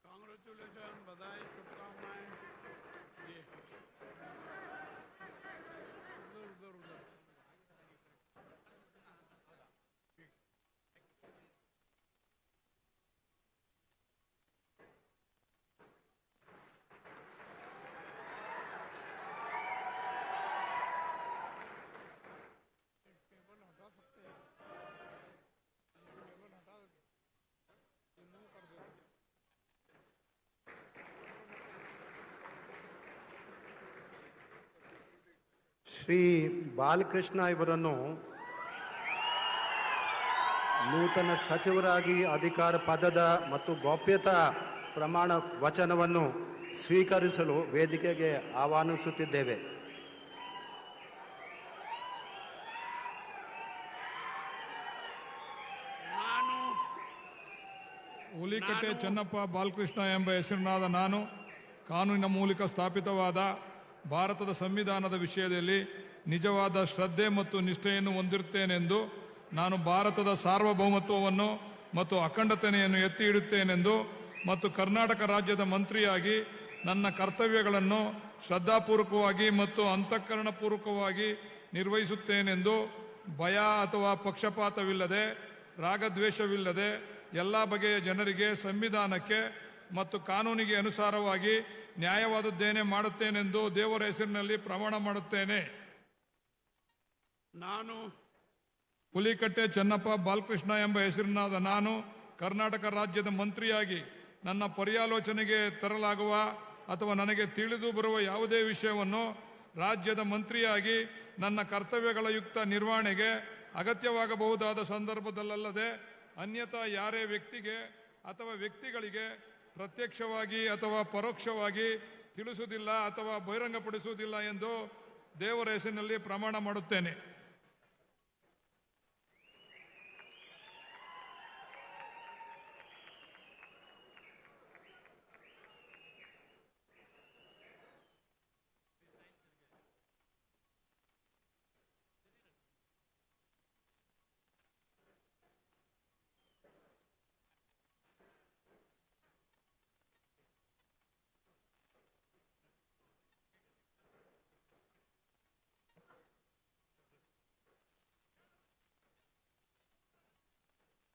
Congratulation, बधाई, शुभकामनाएं। ये उधर उधर उधर टेबल हटा सकते हैं, टेबल हटा मूव कर देते। ಶ್ರೀ ಬಾಲಕೃಷ್ಣ ಇವರನ್ನು ನೂತನ ಸಚಿವರಾಗಿ ಅಧಿಕಾರ ಪದದ ಮತ್ತು ಗೌಪ್ಯತಾ ಪ್ರಮಾಣ ವಚನವನ್ನು ಸ್ವೀಕರಿಸಲು ವೇದಿಕೆಗೆ ಆಹ್ವಾನಿಸುತ್ತಿದ್ದೇವೆ. ಹುಲಿಕಟ್ಟೆ ಚೆನ್ನಪ್ಪ ಬಾಲಕೃಷ್ಣ ಎಂಬ ಹೆಸರಿನಾದ ನಾನು ಕಾನೂನಿನ ಮೂಲಕ ಸ್ಥಾಪಿತವಾದ ಭಾರತದ ಸಂವಿಧಾನದ ವಿಷಯದಲ್ಲಿ ನಿಜವಾದ ಶ್ರದ್ಧೆ ಮತ್ತು ನಿಷ್ಠೆಯನ್ನು ಹೊಂದಿರುತ್ತೇನೆಂದು, ನಾನು ಭಾರತದ ಸಾರ್ವಭೌಮತ್ವವನ್ನು ಮತ್ತು ಅಖಂಡತೆಯನ್ನು ಎತ್ತಿ ಹಿಡಿಯುತ್ತೇನೆಂದು ಮತ್ತು ಕರ್ನಾಟಕ ರಾಜ್ಯದ ಮಂತ್ರಿಯಾಗಿ ನನ್ನ ಕರ್ತವ್ಯಗಳನ್ನು ಶ್ರದ್ಧಾಪೂರ್ವಕವಾಗಿ ಮತ್ತು ಅಂತಃಕರಣಪೂರ್ವಕವಾಗಿ ನಿರ್ವಹಿಸುತ್ತೇನೆಂದು ಭಯ ಅಥವಾ ಪಕ್ಷಪಾತವಿಲ್ಲದೆ, ರಾಗದ್ವೇಷವಿಲ್ಲದೆ ಎಲ್ಲ ಬಗೆಯ ಜನರಿಗೆ ಸಂವಿಧಾನಕ್ಕೆ ಮತ್ತು ಕಾನೂನಿಗೆ ಅನುಸಾರವಾಗಿ ನ್ಯಾಯವಾದದ್ದೇನೆ ಮಾಡುತ್ತೇನೆಂದು ದೇವರ ಹೆಸರಿನಲ್ಲಿ ಪ್ರಮಾಣ ಮಾಡುತ್ತೇನೆ. ನಾನು ಹುಲಿಕಟ್ಟೆ ಚೆನ್ನಪ್ಪ ಬಾಲಕೃಷ್ಣ ಎಂಬ ಹೆಸರಿನಾದ ನಾನು ಕರ್ನಾಟಕ ರಾಜ್ಯದ ಮಂತ್ರಿಯಾಗಿ ನನ್ನ ಪರ್ಯಾಲೋಚನೆಗೆ ತರಲಾಗುವ ಅಥವಾ ನನಗೆ ತಿಳಿದು ಬರುವ ಯಾವುದೇ ವಿಷಯವನ್ನು ರಾಜ್ಯದ ಮಂತ್ರಿಯಾಗಿ ನನ್ನ ಕರ್ತವ್ಯಗಳ ಯುಕ್ತ ನಿರ್ವಹಣೆಗೆ ಅಗತ್ಯವಾಗಬಹುದಾದ ಸಂದರ್ಭದಲ್ಲದೆ ಅನ್ಯಥಾ ಯಾರೇ ವ್ಯಕ್ತಿಗೆ ಅಥವಾ ವ್ಯಕ್ತಿಗಳಿಗೆ ಪ್ರತ್ಯಕ್ಷವಾಗಿ ಅಥವಾ ಪರೋಕ್ಷವಾಗಿ ತಿಳಿಸುವುದಿಲ್ಲ ಅಥವಾ ಬಹಿರಂಗಪಡಿಸುವುದಿಲ್ಲ ಎಂದು ದೇವರ ಹೆಸರಿನಲ್ಲಿ ಪ್ರಮಾಣ ಮಾಡುತ್ತೇನೆ.